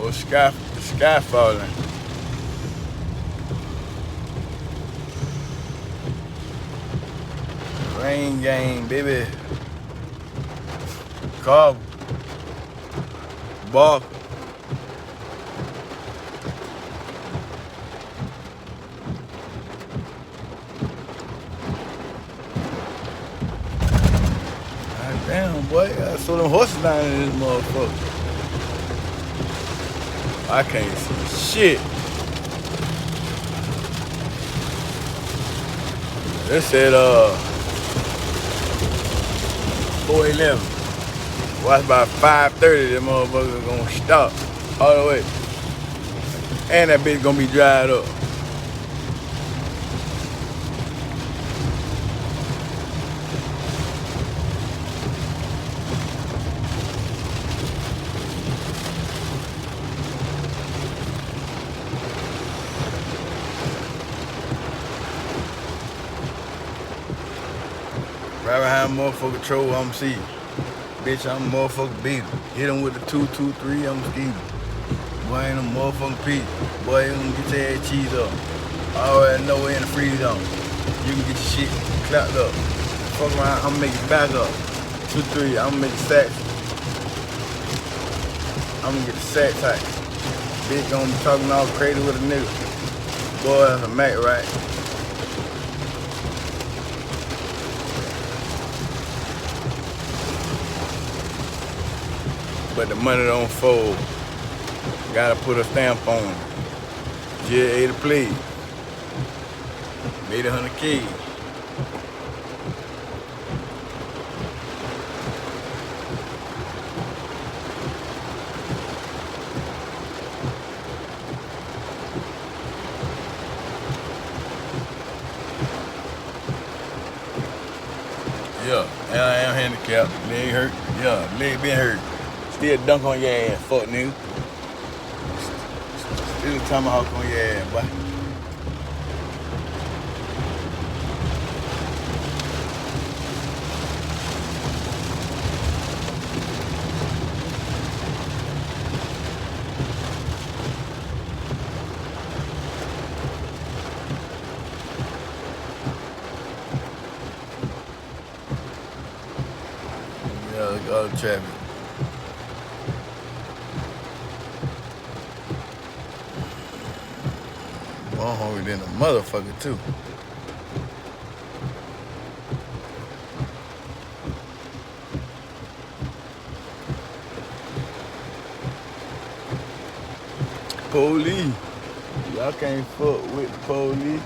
Oh, the sky falling. Rain game, baby. Cobb. Ball. God damn, boy. I saw them horses down in this motherfucker. I can't see shit. They said 411. Watch by 5:30 that motherfucker gonna stop all the way. And that bitch gonna be dried up. Right behind motherfucker troll, I'm see. Bitch, I'm a motherfucker beater. Hit him with the 2-2-3, I'm skeeting. Boy, ain't no motherfucking piece. Boy, you gonna get your ass cheese up. I already know we're in the freeze zone. You can get your shit clapped up. Fuck around, I'm gonna make it back up. 2-3, I'm gonna make it sack. I'm gonna get the sack tight. Bitch gonna be talking all crazy with a nigga. Boy, that's a Mac, right? But the money don't fold. Gotta put a stamp on it. J.A. to play. Made 100K. Yeah, and I am handicapped. Leg hurt. Yeah, leg been hurt. Still dunk on your ass, fuck nigga. Still tomahawk on your ass, boy. Yeah, look at all the traffic. I'm hungry than a motherfucker too. Police. Y'all can't fuck with the police.